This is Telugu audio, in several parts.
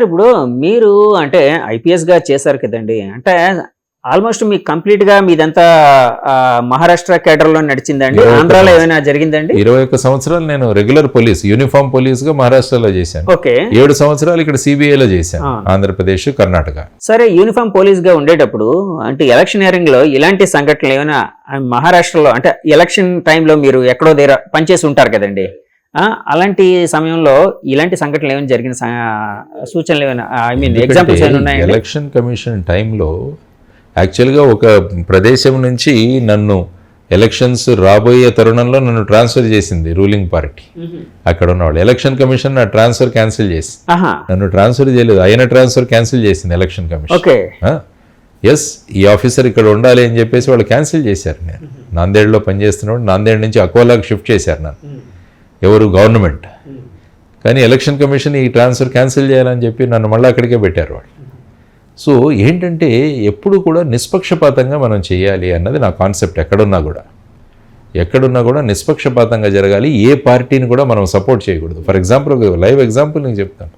ఇప్పుడు మీరు అంటే ఐపీఎస్‌గా చేశారు కదండీ! అంటే ఆల్‌మోస్ట్ మీకు కంప్లీట్‌గా మీదంతా మహారాష్ట్ర కేడర్‌లో నడిచిందండి? 21 ఆంధ్రాలో ఏమైనా జరిగిందండి? 21 సంవత్సరాలు నేను రెగ్యులర్ పోలీస్ యూనిఫామ్ పోలీస్గా మహారాష్ట్రలో చేశాను. ఓకే. 7 సంవత్సరాలు ఇక్కడ సిబిఐలో చేశాను. ఆ. ఆంధ్రప్రదేశ్, కర్ణాటక. సరే యూనిఫామ్ పోలీస్‌గా ఉండేటప్పుడు అంటే ఎలక్షనీరింగ్‌లో ఇలాంటి సంఘటనలు ఏమైనా మహారాష్ట్రలో అంటే ఎలక్షన్ టైంలో మీరు ఎక్కడో దగ్గర పనిచేసి ఉంటారు కదండీ! అలాంటి సమయంలో ఇలాంటి సంఘటనలు ఏమైనా జరిగిన సూచనలు ఏమైనా ఎగ్జాంపుల్స్ ఏమైనా ఉన్నాయండి? ఎలక్షన్ కమిషన్ టైంలో యాక్చువల్గా ఒక ప్రదేశం నుంచి నన్ను ఎలక్షన్స్ రాబోయే తరుణంలో నన్ను ట్రాన్స్ఫర్ చేసింది రూలింగ్ పార్టీ. అక్కడ ఉన్నవాళ్ళు ఎలక్షన్ కమిషన్ నా ట్రాన్స్ఫర్ క్యాన్సిల్ చేసి నన్ను ట్రాన్స్ఫర్ చేయలేదు, అయిన ట్రాన్స్ఫర్ క్యాన్సిల్ చేసింది ఎలక్షన్ కమిషన్. ఓకే. ఎస్, ఈ ఆఫీసర్ ఇక్కడ ఉండాలి అని చెప్పేసి వాళ్ళు క్యాన్సిల్ చేశారు. నేను నాందేడ్లో పనిచేస్తున్నప్పుడు నాందేడ్ నుంచి అకోలాకి షిఫ్ట్ చేశారు నన్ను. ఎవరు? గవర్నమెంట్. కానీ ఎలక్షన్ కమిషన్ ఈ ట్రాన్స్ఫర్ క్యాన్సిల్ చేయాలని చెప్పి నన్ను మళ్ళీ అక్కడికే పెట్టారు వాళ్ళు. సో ఏంటంటే ఎప్పుడు కూడా నిష్పక్షపాతంగా మనం చేయాలి అన్నది నా కాన్సెప్ట్. ఎక్కడున్నా కూడా నిష్పక్షపాతంగా జరగాలి. ఏ పార్టీని కూడా మనం సపోర్ట్ చేయకూడదు. ఫర్ ఎగ్జాంపుల్ ఒక లైవ్ ఎగ్జాంపుల్ నేను చెప్తాను.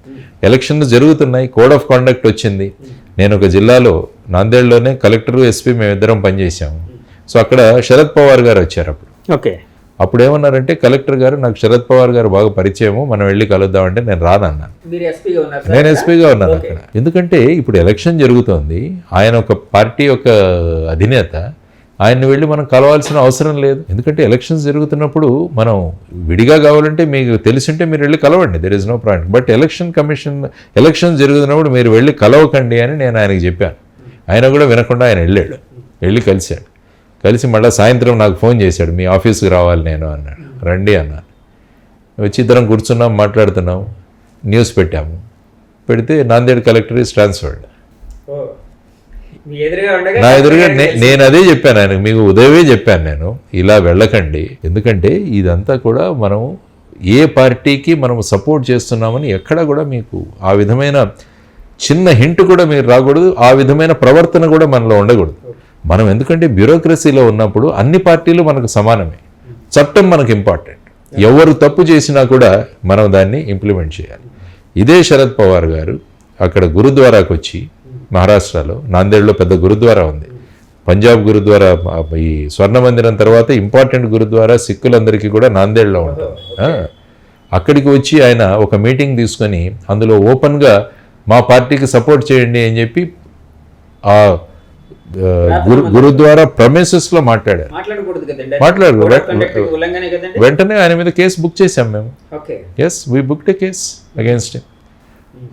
ఎలక్షన్లు జరుగుతున్నాయి, కోడ్ ఆఫ్ కాండక్ట్ వచ్చింది. నేను ఒక జిల్లాలో నాందేడ్లోనే కలెక్టర్, ఎస్పీ మేమిద్దరం పనిచేసాము. సో అక్కడ శరద్ పవార్ గారు వచ్చారు అప్పుడు. ఓకే. అప్పుడు ఏమన్నారంటే, కలెక్టర్ గారు నాకు శరద్ పవార్ గారు బాగా పరిచయము, మనం వెళ్ళి కలుద్దామంటే నేను రానన్నాను. నేను ఎస్పీగా ఉన్నాను అక్కడ. ఎందుకంటే ఇప్పుడు ఎలక్షన్ జరుగుతోంది, ఆయన ఒక పార్టీ యొక్క అధినేత, ఆయన్ని వెళ్ళి మనం కలవాల్సిన అవసరం లేదు. ఎందుకంటే ఎలక్షన్స్ జరుగుతున్నప్పుడు మనం విడిగా కావాలంటే మీకు తెలిసింటే మీరు వెళ్ళి కలవండి, there is no problem. But election జరుగుతున్నప్పుడు మీరు వెళ్ళి కలవకండి అని నేను ఆయనకి చెప్పాను. ఆయన కూడా వినకుండా ఆయన వెళ్ళి కలిసి మళ్ళీ సాయంత్రం నాకు ఫోన్ చేశాడు, మీ ఆఫీస్కి రావాలి నేను అన్నాడు. రండి అన్నాను. వచ్చి ఇద్దరం కూర్చున్నాం, మాట్లాడుతున్నాం, న్యూస్ పెడితే నాందేడ్ కలెక్టర్ ఈస్ ట్రాన్స్ఫర్డ్. నా ఎదురుగా నేను అదే చెప్పాను ఆయనకు, మీకు ఉదయమే చెప్పాను నేను, ఇలా వెళ్ళకండి. ఎందుకంటే ఇదంతా కూడా మనం ఏ పార్టీకి మనం సపోర్ట్ చేస్తున్నామని ఎక్కడ కూడా మీకు ఆ విధమైన చిన్న హింట్ కూడా మీరు రాకూడదు, ఆ విధమైన ప్రవర్తన కూడా మనలో ఉండకూడదు. మనం ఎందుకంటే బ్యూరోక్రసీలో ఉన్నప్పుడు అన్ని పార్టీలు మనకు సమానమే, చట్టం మనకు ఇంపార్టెంట్. ఎవరు తప్పు చేసినా కూడా మనం దాన్ని ఇంప్లిమెంట్ చేయాలి. ఇదే శరద్ పవార్ గారు అక్కడ గురుద్వారాకు వచ్చి, మహారాష్ట్రలో నాందేడ్లో పెద్ద గురుద్వారా ఉంది, పంజాబ్ గురుద్వారా, ఈ స్వర్ణ మందిరం తర్వాత ఇంపార్టెంట్ గురుద్వారా సిక్కులందరికీ కూడా నాందేడ్లో ఉంటుంది. అక్కడికి వచ్చి ఆయన ఒక మీటింగ్ తీసుకొని అందులో ఓపెన్గా మా పార్టీకి సపోర్ట్ చేయండి అని చెప్పి ఆ గురుద్వారా ప్రమిసెస్ లో మాట్లాడారు. వెంటనే ఆయన మీద కేసు బుక్ చేశాం మేము. Yes, we booked a case against him.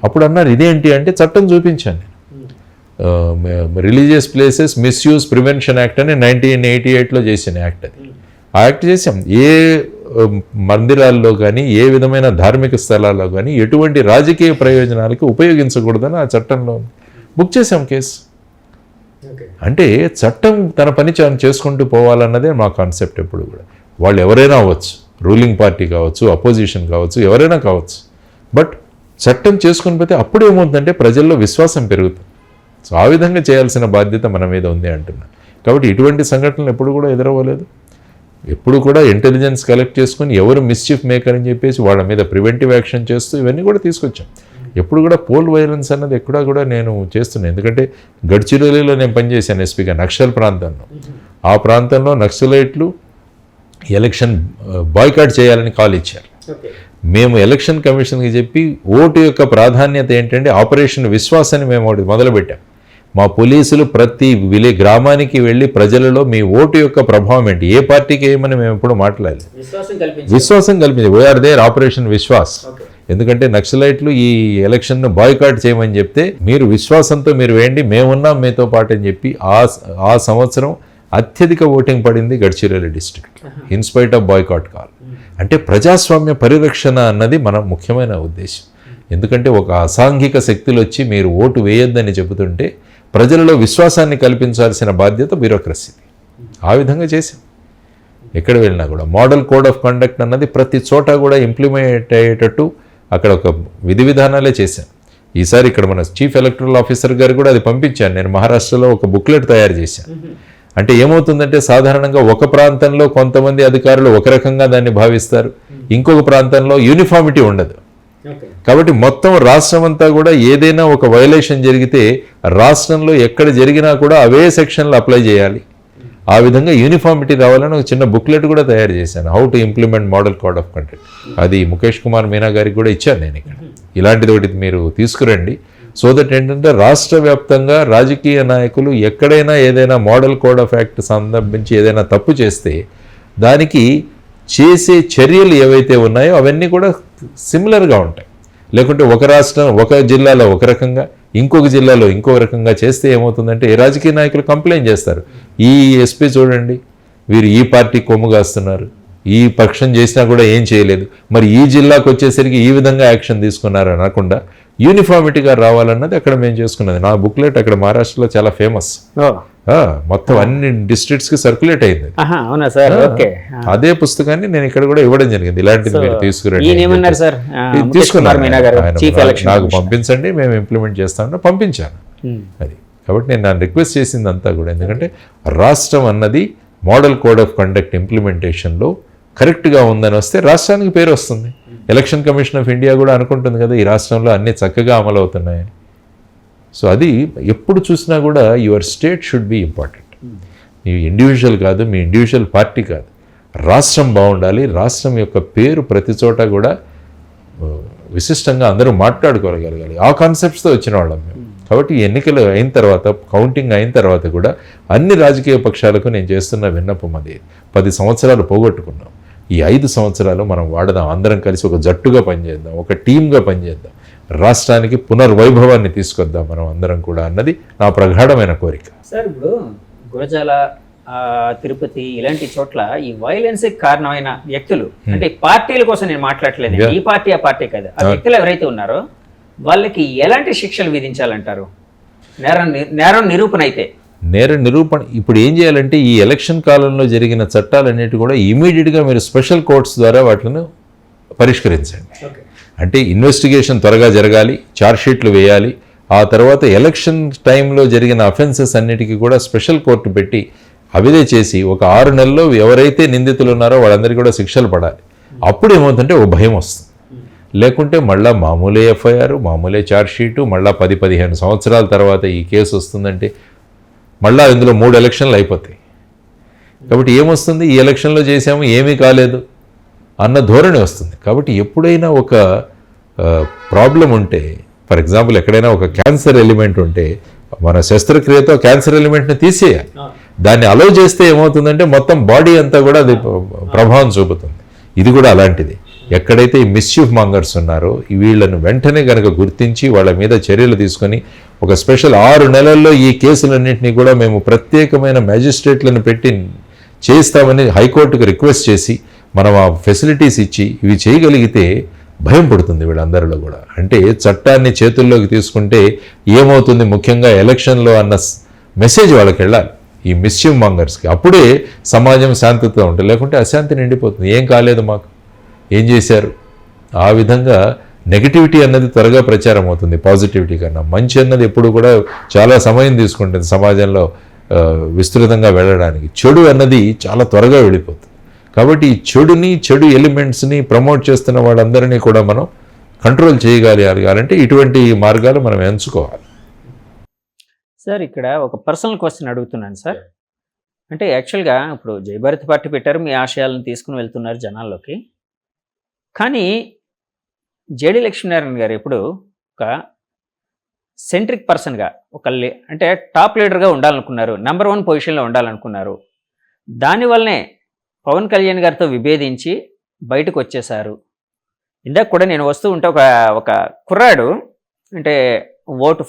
అప్పుడు అన్నారు ఇదేంటి అంటే, చట్టం చూపించాను నేను, religious places misuse prevention act అని 1988లో చేసిన యాక్ట్ అది. ఆ యాక్ట్ చేసాం. ఏ మందిరాల్లో కానీ ఏ విధమైన ధార్మిక స్థలాల్లో కానీ ఎటువంటి రాజకీయ ప్రయోజనాలకి ఉపయోగించకూడదని ఆ చట్టంలో బుక్ చేసాం కేసు. అంటే చట్టం తన పని చేసుకుంటూ పోవాలన్నదే మా కాన్సెప్ట్ ఎప్పుడు కూడా. వాళ్ళు ఎవరైనా అవ్వచ్చు, రూలింగ్ పార్టీ కావచ్చు, అపోజిషన్ కావచ్చు, ఎవరైనా కావచ్చు, బట్ చట్టం చేసుకుని పోతే అప్పుడు ఏమవుతుందంటే ప్రజల్లో విశ్వాసం పెరుగుతుంది. సో ఆ విధంగా చేయాల్సిన బాధ్యత మన మీద ఉంది అంటున్నా. కాబట్టి ఇటువంటి సంఘటనలు ఎప్పుడు కూడా ఎదురవ్వలేదు. ఎప్పుడు కూడా ఇంటెలిజెన్స్ కలెక్ట్ చేసుకుని ఎవరు మిస్చీఫ్ మేకర్ అని చెప్పేసి వాళ్ళ మీద ప్రివెంటివ్ యాక్షన్ చేస్తూ ఇవన్నీ కూడా తీసుకొచ్చాం. ఎప్పుడు కూడా పోల్ వైలెన్స్ అన్నది ఎక్కడా కూడా నేను చేస్తున్నాను. ఎందుకంటే గడ్చిరోలిలో నేను పనిచేశాను ఎస్పీగా, నక్సల్ ప్రాంతంలో. ఆ ప్రాంతంలో నక్సలైట్లు ఎలక్షన్ బాయ్కాట్ చేయాలని కాల్ ఇచ్చారు. మేము ఎలక్షన్ కమిషన్కి చెప్పి ఓటు యొక్క ప్రాధాన్యత ఏంటంటే ఆపరేషన్ విశ్వాసాన్ని మేము ఒకటి మొదలుపెట్టాం. మా పోలీసులు ప్రతి గ్రామానికి వెళ్ళి ప్రజలలో మీ ఓటు యొక్క ప్రభావం ఏంటి, ఏ పార్టీకి ఏమని మేము ఎప్పుడు మాట్లాడలేదు, విశ్వాసం కల్పించి వీఆర్ దేర్ ఆపరేషన్ విశ్వాస్. ఎందుకంటే నక్సలైట్లు ఈ ఎలక్షన్ను బాయ్కాట్ చేయమని చెప్తే మీరు విశ్వాసంతో మీరు వేయండి, మేమున్నాం మీతో పాటు అని చెప్పి ఆ సంవత్సరం అత్యధిక ఓటింగ్ పడింది Gadchiroli district in spite of boycott call. అంటే ప్రజాస్వామ్య పరిరక్షణ అన్నది మన ముఖ్యమైన ఉద్దేశం. ఎందుకంటే ఒక అసాంఘిక శక్తులు వచ్చి మీరు ఓటు వేయొద్దని చెబుతుంటే ప్రజలలో విశ్వాసాన్ని కల్పించాల్సిన బాధ్యత బ్యూరోక్రసీది. ఆ విధంగా చేశాం. ఎక్కడ వెళ్ళినా కూడా మోడల్ కోడ్ ఆఫ్ కండక్ట్ అన్నది ప్రతి చోట కూడా ఇంప్లిమెంట్ అయ్యేటట్టు అక్కడ ఒక విధి విధానాలే చేశాను. ఈసారి ఇక్కడ మన చీఫ్ ఎలక్టరల్ ఆఫీసర్ గారు కూడా అది పంపించాను. నేను మహారాష్ట్రలో ఒక బుక్లెట్ తయారు చేశాను. అంటే ఏమవుతుందంటే సాధారణంగా ఒక ప్రాంతంలో కొంతమంది అధికారులు ఒక రకంగా దాన్ని భావిస్తారు, ఇంకొక ప్రాంతంలో యూనిఫామిటీ ఉండదు. కాబట్టి మొత్తం రాష్ట్రం అంతా కూడా ఏదైనా ఒక వైలేషన్ జరిగితే రాష్ట్రంలో ఎక్కడ జరిగినా కూడా అవే సెక్షన్లు అప్లై చేయాలి. ఆ విధంగా యూనిఫార్మిటీ రావాలని ఒక చిన్న బుక్లెట్ కూడా తయారు చేశాను, how to implement model code of conduct. అది ముఖేష్ కుమార్ మీనా గారికి కూడా ఇచ్చాను నేను ఇక్కడ. ఇలాంటిది ఒకటి మీరు తీసుకురండి. సో దట్ ఏంటంటే రాష్ట్ర వ్యాప్తంగా రాజకీయ నాయకులు ఎక్కడైనా ఏదైనా మోడల్ కోడ్ ఆఫ్ యాక్ట్ సంబంధించి ఏదైనా తప్పు చేస్తే దానికి చేసే చర్యలు ఏవైతే ఉన్నాయో అవన్నీ కూడా సిమిలర్గా ఉంటాయి. లేకుంటే ఒక రాష్ట్రం ఒక జిల్లాలో ఒక రకంగా ఇంకొక జిల్లాలో ఇంకొక రకంగా చేస్తే ఏమవుతుందంటే రాజకీయ నాయకులు కంప్లైంట్ చేస్తారు, ఈ ఎస్పీ చూడండి వీరు ఈ పార్టీ కొమ్ము కాస్తున్నారు, ఈ పక్షం చేసినా కూడా ఏం చేయలేదు, మరి ఈ జిల్లాకు వచ్చేసరికి ఈ విధంగా యాక్షన్ తీసుకున్నారు అనకుండా యూనిఫార్మిటీగా రావాలన్నది అక్కడ మేము చేసుకున్నది. నా బుక్లెట్ అక్కడ మహారాష్ట్రలో చాలా ఫేమస్, మొత్తం అన్ని డిస్ట్రిక్ట్స్కి సర్క్యులేట్ అయింది. అవునా సార్? ఓకే. అదే పుస్తకాన్ని నేను ఇక్కడ కూడా ఇవ్వడం జరిగింది, ఇలాంటిది మీరు తీసుకురండి తీసుకున్నారు. నాకు పంపించండి, మేము ఇంప్లిమెంట్ చేస్తామని పంపించాను. అది కాబట్టి నేను నన్ను రిక్వెస్ట్ చేసింది అంతా కూడా, ఎందుకంటే రాష్ట్రం అన్నది మోడల్ కోడ్ ఆఫ్ కండక్ట్ ఇంప్లిమెంటేషన్లో కరెక్ట్గా ఉందని వస్తే రాష్ట్రానికి పేరు వస్తుంది. ఎలక్షన్ కమిషన్ ఆఫ్ ఇండియా కూడా అనుకుంటుంది కదా ఈ రాష్ట్రంలో అన్నీ చక్కగా అమలు అవుతున్నాయని. సో అది ఎప్పుడు చూసినా కూడా your state should be important. Me individual కాదు, మీ ఇండివిజువల్ పార్టీ కాదు, రాష్ట్రం బాగుండాలి. రాష్ట్రం యొక్క పేరు ప్రతి చోట కూడా విశిష్టంగా అందరూ మాట్లాడుకోగలగాలి. ఆ కాన్సెప్ట్స్తో వచ్చిన వాళ్ళం మేము. కాబట్టి ఎన్నికలు అయిన తర్వాత, కౌంటింగ్ అయిన తర్వాత కూడా అన్ని రాజకీయ పక్షాలకు నేను చేస్తున్న విన్నపం అది, 10 సంవత్సరాలు పోగొట్టుకున్నాం, ఈ 5 సంవత్సరాలు మనం వాడదాం, అందరం కలిసి ఒక జట్టుగా పనిచేద్దాం, ఒక టీమ్గా పనిచేద్దాం, రాష్ట్రానికి పునర్వైభవాన్ని తీసుకొద్దాం మనం అందరం కూడా అన్నది నా ప్రగాఢమైన కోరిక. సార్ ఇప్పుడు గురజాల, తిరుపతి ఇలాంటి చోట్ల ఈ వైలెన్స్ కారణమైన వ్యక్తులు, అంటే పార్టీల కోసం నేను మాట్లాడలేదు, ఈ పార్టీ ఆ పార్టీ కాదు, ఆ వ్యక్తులు ఎవరైతే ఉన్నారో వాళ్ళకి ఎలాంటి శిక్షలు విధించాలంటారు? నేరం నిరూపణ అయితే నేర నిరూపణ ఇప్పుడు ఏం చేయాలంటే ఈ ఎలక్షన్ కాలంలో జరిగిన చట్టాలన్నిటి కూడా ఇమీడియట్గా మీరు స్పెషల్ కోర్ట్స్ ద్వారా వాటిని పరిష్కరించండి. అంటే ఇన్వెస్టిగేషన్ త్వరగా జరగాలి, ఛార్జ్షీట్లు వేయాలి, ఆ తర్వాత ఎలక్షన్ టైంలో జరిగిన అఫెన్సెస్ అన్నిటికీ కూడా స్పెషల్ కోర్టు పెట్టి అవిదే చేసి ఒక 6 నెలల్లో ఎవరైతే నిందితులు ఉన్నారో వాళ్ళందరికీ కూడా శిక్షలు పడాలి. అప్పుడు ఏమవుతుందంటే ఒక భయం వస్తుంది. లేకుంటే మళ్ళీ మామూలే ఎఫ్ఐఆర్, మామూలే ఛార్జ్షీటు, మళ్ళీ 10-15 సంవత్సరాల తర్వాత ఈ కేసు వస్తుందంటే మళ్ళీ ఇందులో 3 ఎలక్షన్లు అయిపోతాయి. కాబట్టి ఏమొస్తుంది, ఈ ఎలక్షన్లో చేసాము ఏమీ కాలేదు అన్న ధోరణి వస్తుంది. కాబట్టి ఎప్పుడైనా ఒక ప్రాబ్లం ఉంటే, ఫర్ ఎగ్జాంపుల్ ఎక్కడైనా ఒక క్యాన్సర్ ఎలిమెంట్ ఉంటే మన శస్త్రక్రియతో క్యాన్సర్ ఎలిమెంట్ని తీసేయాలి. దాన్ని అలౌ చేస్తే ఏమవుతుందంటే మొత్తం బాడీ అంతా కూడా అది ప్రభావం చూపుతుంది. ఇది కూడా అలాంటిది. ఎక్కడైతే ఈ మిస్చీఫ్ మాంగర్స్ ఉన్నారో వీళ్ళను వెంటనే కనుక గుర్తించి వాళ్ళ మీద చర్యలు తీసుకొని ఒక స్పెషల్ 6 నెలల్లో ఈ కేసులన్నింటినీ కూడా మేము ప్రత్యేకమైన మ్యాజిస్ట్రేట్లను పెట్టి చేస్తామని హైకోర్టుకు రిక్వెస్ట్ చేసి మనం ఆ ఫెసిలిటీస్ ఇచ్చి ఇవి చేయగలిగితే భయం పడుతుంది వీళ్ళందరిలో కూడా. అంటే చట్టాన్ని చేతుల్లోకి తీసుకుంటే ఏమవుతుంది, ముఖ్యంగా ఎలక్షన్లో అన్న మెసేజ్ వాళ్ళకి వెళ్ళాలి ఈ మిస్చీఫ్ మాంగర్స్కి. అప్పుడే సమాజం శాంతితో ఉంటుంది, లేకుంటే అశాంతి నిండిపోతుంది. ఏం కాలేదు మాకు, ఏం చేశారు, ఆ విధంగా నెగిటివిటీ అన్నది త్వరగా ప్రచారం అవుతుంది పాజిటివిటీ కన్నా. మంచి అన్నది ఎప్పుడు కూడా చాలా సమయం తీసుకుంటుంది సమాజంలో విస్తృతంగా వెళ్ళడానికి. చెడు అన్నది చాలా త్వరగా వెళ్ళిపోతుంది. కాబట్టి ఈ చెడు ఎలిమెంట్స్ని ప్రమోట్ చేస్తున్న వాళ్ళందరినీ కూడా మనం కంట్రోల్ చేయగలగాలంటే ఇటువంటి మార్గాలు మనం ఎంచుకోవాలి. సార్ ఇక్కడ ఒక పర్సనల్ క్వశ్చన్ అడుగుతున్నాను సార్. అంటే యాక్చువల్గా ఇప్పుడు జయభారతి పార్టీ పెట్టారు, మీ ఆశయాలను తీసుకుని వెళ్తున్నారు జనాల్లోకి. కానీ జేడి లక్ష్మీనారాయణ గారు ఎప్పుడు ఒక సెంట్రిక్ పర్సన్గా అంటే టాప్ లీడర్గా ఉండాలనుకున్నారు, నెంబర్ 1 పొజిషన్లో ఉండాలనుకున్నారు. దానివల్లనే పవన్ కళ్యాణ్ గారితో విభేదించి బయటకు వచ్చేశారు. ఇందాక కూడా నేను వస్తూ ఉంటే ఒక కుర్రాడు, అంటే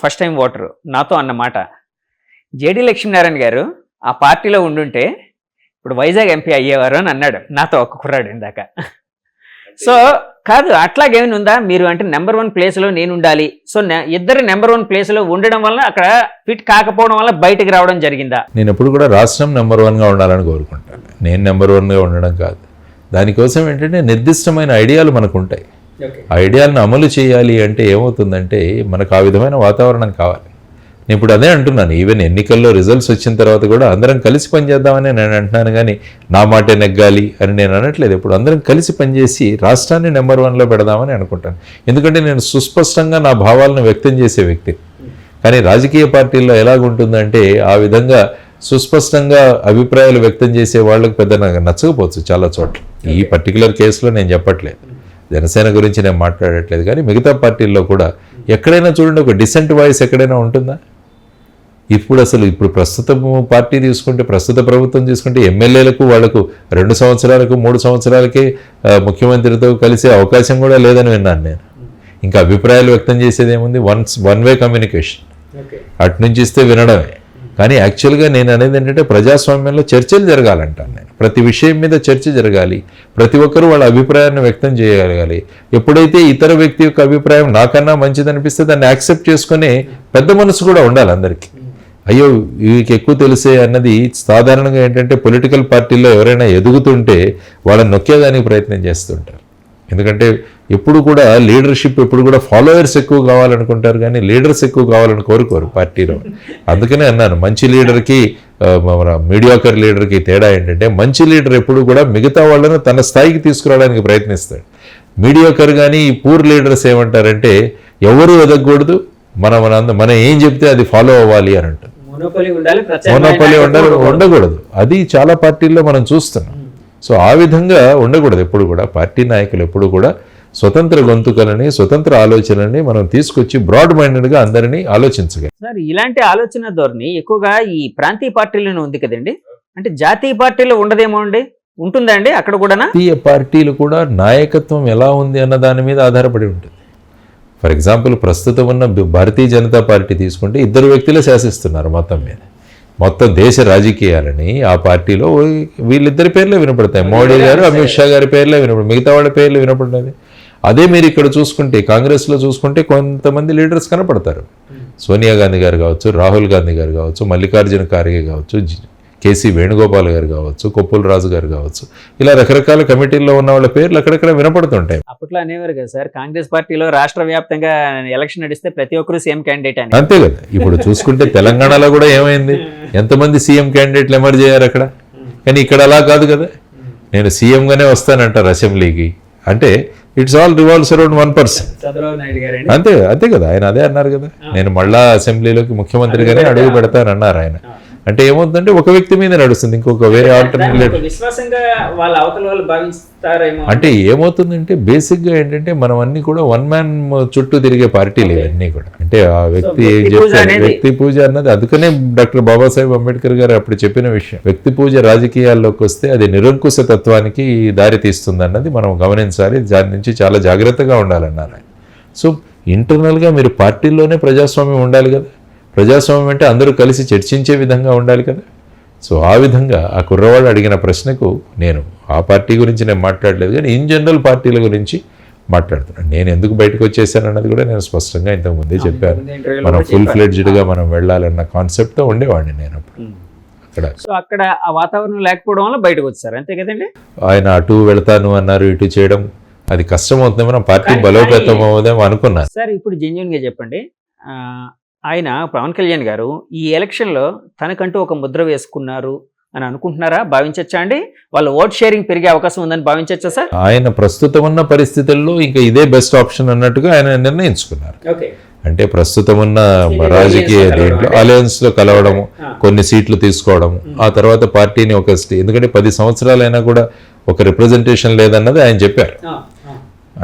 ఫస్ట్ టైం ఓటరు నాతో అన్నమాట, జేడి లక్ష్మీనారాయణ గారు ఆ పార్టీలో ఉండుంటే ఇప్పుడు వైజాగ్ ఎంపీ అయ్యేవారు అని అన్నాడు నాతో ఒక కుర్రాడు ఇందాక. సో కాదు, అట్లాగేమైనా ఉందా, మీరు అంటే నెంబర్ 1 ప్లేస్లో నేను ఉండాలి, సో ఇద్దరు నెంబర్ 1 ప్లేస్లో ఉండడం వల్ల అక్కడ ఫిట్ కాకపోవడం వల్ల బయటకు రావడం జరిగిందా? నేను ఎప్పుడు కూడా రాష్ట్రం నెంబర్ 1గా ఉండాలని కోరుకుంటాను, నేను నెంబర్ 1గా ఉండడం కాదు. దానికోసం ఏంటంటే నిర్దిష్టమైన ఐడియాలు మనకు ఉంటాయి. ఆ ఐడియాలను అమలు చేయాలి అంటే ఏమవుతుందంటే మనకు ఆ విధమైన వాతావరణం కావాలి. నేను ఇప్పుడు అదే అంటున్నాను, ఈవెన్ ఎన్నికల్లో రిజల్ట్స్ వచ్చిన తర్వాత కూడా అందరం కలిసి పనిచేద్దామని నేను అంటున్నాను, కానీ నా మాటే నెగ్గాలి అని నేను అనట్లేదు. ఇప్పుడు అందరం కలిసి పనిచేసి రాష్ట్రాన్ని నెంబర్ 1లో పెడదామని అనుకుంటాను. ఎందుకంటే నేను సుస్పష్టంగా నా భావాలను వ్యక్తం చేసే వ్యక్తి. కానీ రాజకీయ పార్టీల్లో ఎలాగుంటుందంటే ఆ విధంగా సుస్పష్టంగా అభిప్రాయాలు వ్యక్తం చేసే వాళ్ళకి పెద్ద నాకు నచ్చకపోవచ్చు చాలా చోట్ల. ఈ పర్టికులర్ కేసులో నేను చెప్పట్లేదు, జనసేన గురించి నేను మాట్లాడట్లేదు, కానీ మిగతా పార్టీల్లో కూడా ఎక్కడైనా చూడండి ఒక డిసెంట్ వాయిస్ ఎక్కడైనా ఉంటుందా? ఇప్పుడు ప్రస్తుత పార్టీ తీసుకుంటే, ప్రస్తుత ప్రభుత్వం తీసుకుంటే ఎమ్మెల్యేలకు వాళ్లకు 2 సంవత్సరాలకు 3 సంవత్సరాలకే ముఖ్యమంత్రితో కలిసే అవకాశం కూడా లేదని విన్నాను నేను. ఇంకా అభిప్రాయాలు వ్యక్తం చేసేది ఏముంది? వన్ వే కమ్యూనికేషన్, అటు నుంచి ఇస్తే వినడమే. కానీ యాక్చువల్గా నేను అనేది ఏంటంటే ప్రజాస్వామ్యంలో చర్చలు జరగాలంటాను నేను. ప్రతి విషయం మీద చర్చ జరగాలి, ప్రతి ఒక్కరూ వాళ్ళ అభిప్రాయాన్ని వ్యక్తం చేయగలగాలి. ఎప్పుడైతే ఇతర వ్యక్తి యొక్క అభిప్రాయం నాకన్నా మంచిదనిపిస్తే దాన్ని యాక్సెప్ట్ చేసుకునే పెద్ద మనసు కూడా ఉండాలి అందరికీ. అయ్యో వీరికి ఎక్కువ తెలిసే అన్నది సాధారణంగా ఏంటంటే పొలిటికల్ పార్టీల్లో ఎవరైనా ఎదుగుతుంటే వాళ్ళని నొక్కేదానికి ప్రయత్నం చేస్తుంటారు. ఎందుకంటే ఎప్పుడు కూడా లీడర్షిప్ ఎప్పుడు కూడా ఫాలోవర్స్ ఎక్కువ కావాలనుకుంటారు, కానీ లీడర్స్ ఎక్కువ కావాలని కోరుకోరు పార్టీలో. అందుకనే అన్నాను, మంచి లీడర్కి మీడియాకర్ లీడర్కి తేడా ఏంటంటే మంచి లీడర్ ఎప్పుడు కూడా మిగతా వాళ్ళను తన స్థాయికి తీసుకురావడానికి ప్రయత్నిస్తాడు. మీడియాకర్ కానీ ఈ పూర్ లీడర్స్ ఏమంటారంటే ఎవరు ఎదగకూడదు, మనం ఏం చెప్తే అది ఫాలో అవ్వాలి అని అంటారు. మోనోపలి ఉండకూడదు, అది చాలా పార్టీల్లో మనం చూస్తున్నాం. సో ఆ విధంగా ఉండకూడదు. ఎప్పుడు కూడా పార్టీ నాయకులు ఎప్పుడు కూడా స్వతంత్ర గొంతుకలని, స్వతంత్ర ఆలోచనని మనం తీసుకొచ్చి బ్రాడ్ మైండెడ్గా అందరినీ ఆలోచించగలం. సార్, ఇలాంటి ఆలోచన ధోరణి ఎక్కువగా ఈ ప్రాంతీయ పార్టీలోనే ఉంది కదండి. అంటే జాతీయ పార్టీలో ఉండదేమో అండి, ఉంటుందా అండి అక్కడ కూడా? జాతీయ పార్టీలు కూడా నాయకత్వం ఎలా ఉంది అన్న దాని మీద ఆధారపడి ఉంటుంది. ఫర్ ఎగ్జాంపుల్ ప్రస్తుతం ఉన్న భారతీయ జనతా పార్టీ తీసుకుంటే 2 వ్యక్తులే శాసిస్తున్నారు మొత్తం మీద. మొత్తం దేశ రాజకీయాలని ఆ పార్టీలో వీళ్ళిద్దరి పేర్లే వినపడతాయి. మోడీ గారు, అమిత్ షా గారి పేర్లే వినపడతాయి, మిగతా వాళ్ళ పేర్లు వినపడలేదు. అదే మీరు ఇక్కడ చూసుకుంటే కాంగ్రెస్లో చూసుకుంటే కొంతమంది లీడర్స్ కనపడతారు. సోనియా గాంధీ గారు కావచ్చు, రాహుల్ గాంధీ గారు కావచ్చు, మల్లికార్జున ఖార్గే కావచ్చు, కేసీ వేణుగోపాల్ గారు కావచ్చు, కొప్పుల రాజు గారు కావచ్చు, ఇలా రకరకాల కమిటీల్లో ఉన్న వాళ్ళ పేర్లు అక్కడక్కడ వినపడుతుంటాయి. అప్పట్లో అనేవారు కదా సార్, కాంగ్రెస్ పార్టీలో రాష్ట్ర వ్యాప్తంగా ఎలక్షన్ నడిస్తే ప్రతి ఒక్కరు సీఎం క్యాండిడేట్ అని. అంతే కదా. ఇప్పుడు చూసుకుంటే తెలంగాణలో కూడా ఏమైంది, ఎంతమంది సీఎం క్యాండిడేట్లు ఎమర్జ్ అయ్యారు అక్కడ. కానీ ఇక్కడ అలా కాదు కదా, నేను సీఎంగానే వస్తానంటారు అసెంబ్లీకి. అంటే ఇట్స్ ఆల్ రివాల్వ్స్ అరౌండ్ 1%. అంతే కదా, ఆయన అదే అన్నారు కదా, నేను మళ్ళా అసెంబ్లీలోకి ముఖ్యమంత్రిగానే అడుగు పెడతానన్నారు ఆయన. అంటే ఏమవుతుందంటే ఒక వ్యక్తి మీద నడుస్తుంది, ఇంకొక వేరే ఆల్టర్నేటివ్ అంటే ఏమవుతుందంటే బేసిక్గా ఏంటంటే మనం అన్ని కూడా వన్ మ్యాన్ చుట్టూ తిరిగే పార్టీలు ఇవన్నీ కూడా. అంటే ఆ వ్యక్తి ఏం చెప్తారు, వ్యక్తి పూజ అన్నది. అందుకనే డాక్టర్ బాబాసాహెబ్ అంబేద్కర్ గారు అప్పుడు చెప్పిన విషయం, వ్యక్తి పూజ రాజకీయాల్లోకి వస్తే అది నిరంకుశ తత్వానికి దారి తీస్తుంది అన్నది మనం గమనించాలి. దాని నుంచి చాలా జాగ్రత్తగా ఉండాలన్నారు. సో ఇంటర్నల్గా మీరు పార్టీల్లోనే ప్రజాస్వామ్యం ఉండాలి కదా. ప్రజాస్వామ్యం అంటే అందరూ కలిసి చర్చించే విధంగా ఉండాలి కదా. సో ఆ విధంగా ఆ కుర్రవాడు అడిగిన ప్రశ్నకు నేను ఆ పార్టీ గురించి నేను మాట్లాడలేదు, కానీ ఇన్ జనరల్ పార్టీల గురించి మాట్లాడుతున్నాను. నేను ఎందుకు బయటకు వచ్చేసాను అన్నది కూడా నేను స్పష్టంగా ఇంతకుముందే చెప్పాను. మనం ఫుల్ ఫ్లెడ్జ్డ్గా మనం వెళ్ళాలన్న కాన్సెప్ట్తో ఉండేవాడిని నేను అప్పుడు అక్కడ. సో అక్కడ ఆ వాతావరణం లేకపోవడం వల్ల బయటకు వచ్చారు, అంతే కదండి. ఆయన అటు వెళ్తాను అన్నారు, ఇటు చేయడం అది కష్టం అవుతుందేమో, నా పార్టీ బలోపేతం అవుదేమో అనుకున్నాను. సార్, ఇప్పుడు జెన్యూన్గా చెప్పండి, ఆయన పవన్ కళ్యాణ్ గారు ఈ ఎలక్షన్లో తనకంటూ ఒక ముద్ర వేసుకున్నారు అని అనుకుంటున్నారా, భావించచ్చా అండి? వాళ్ళ ఓట్ షేరింగ్ పెరిగే అవకాశం ఉందని భావించచ్చా సార్? ఆయన ప్రస్తుతం ఉన్న పరిస్థితుల్లో ఇంకా ఇదే బెస్ట్ ఆప్షన్ అన్నట్టుగా ఆయన నిర్ణయించుకున్నారు. అంటే ప్రస్తుతం ఉన్న రాజకీయ దీంట్లో అలయన్స్ లో కలవడము, కొన్ని సీట్లు తీసుకోవడము, ఆ తర్వాత పార్టీని ఒక ఎందుకంటే 10 సంవత్సరాలైనా కూడా ఒక రిప్రజెంటేషన్ లేదన్నది ఆయన చెప్పారు.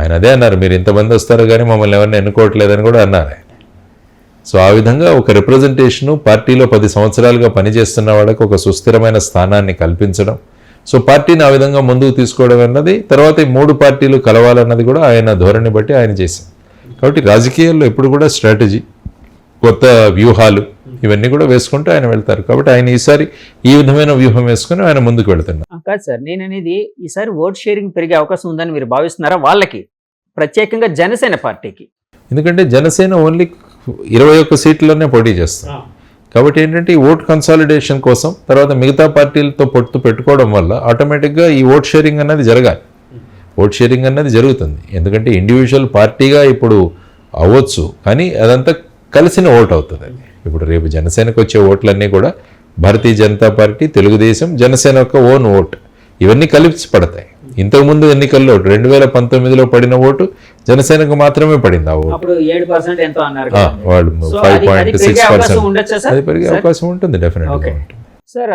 ఆయన అదే అన్నారు, మీరు ఇంతమంది వస్తారు కానీ మమ్మల్ని ఎవరిని ఎన్నుకోవట్లేదని కూడా అన్నారు. సో ఆ విధంగా ఒక రిప్రజెంటేషను పార్టీలో 10 సంవత్సరాలుగా పనిచేస్తున్న వాళ్ళకి ఒక సుస్థిరమైన స్థానాన్ని కల్పించడం, సో పార్టీని ఆ విధంగా ముందుకు తీసుకోవడం అన్నది, తర్వాత ఈ 3 పార్టీలు కలవాలన్నది కూడా ఆయన ధోరణి బట్టి ఆయన చేశారు. కాబట్టి రాజకీయాల్లో ఎప్పుడు కూడా స్ట్రాటజీ, కొత్త వ్యూహాలు ఇవన్నీ కూడా వేసుకుంటూ ఆయన వెళ్తారు. కాబట్టి ఆయన ఈసారి ఈ విధమైన వ్యూహం వేసుకుని ఆయన ముందుకు వెళ్తున్నారు. కాదు సార్, నేను అనేది ఈసారి ఓట్ షేరింగ్ పెరిగే అవకాశం ఉందని మీరు భావిస్తున్నారా వాళ్ళకి, ప్రత్యేకంగా జనసేన పార్టీకి? ఎందుకంటే జనసేన ఓన్లీ 21 సీట్లలోనే పోటీ చేస్తారు. కాబట్టి ఏంటంటే ఈ ఓట్ కన్సాలిడేషన్ కోసం తర్వాత మిగతా పార్టీలతో పొత్తు పెట్టుకోవడం వల్ల ఆటోమేటిక్గా ఈ ఓట్ షేరింగ్ అన్నది జరగాలి. ఓట్ షేరింగ్ అన్నది జరుగుతుంది. ఎందుకంటే ఇండివిజువల్ పార్టీగా ఇప్పుడు అవ్వచ్చు, కానీ అదంతా కలిసిన ఓట్ అవుతుంది. ఇప్పుడు రేపు జనసేనకు వచ్చే ఓట్లన్నీ కూడా భారతీయ జనతా పార్టీ, తెలుగుదేశం, జనసేన యొక్క ఓన్ ఓట్, ఇవన్నీ కలిసి పడతాయి. ఇంతకుముందు ఎన్నికల్లో 2019లో పడిన ఓటు జనసేనకు మాత్రమే పడింది. ఆ ఓటు అప్పుడు 7% ఎంతో అన్నారు వాళ్ళు సో అది పెరిగే అవకాశం 5.6%. ఉండొచ్చా సార్? అది పెరిగే అవకాశం ఉంటుంది, డెఫినెట్గా ఉంటుంది. సార్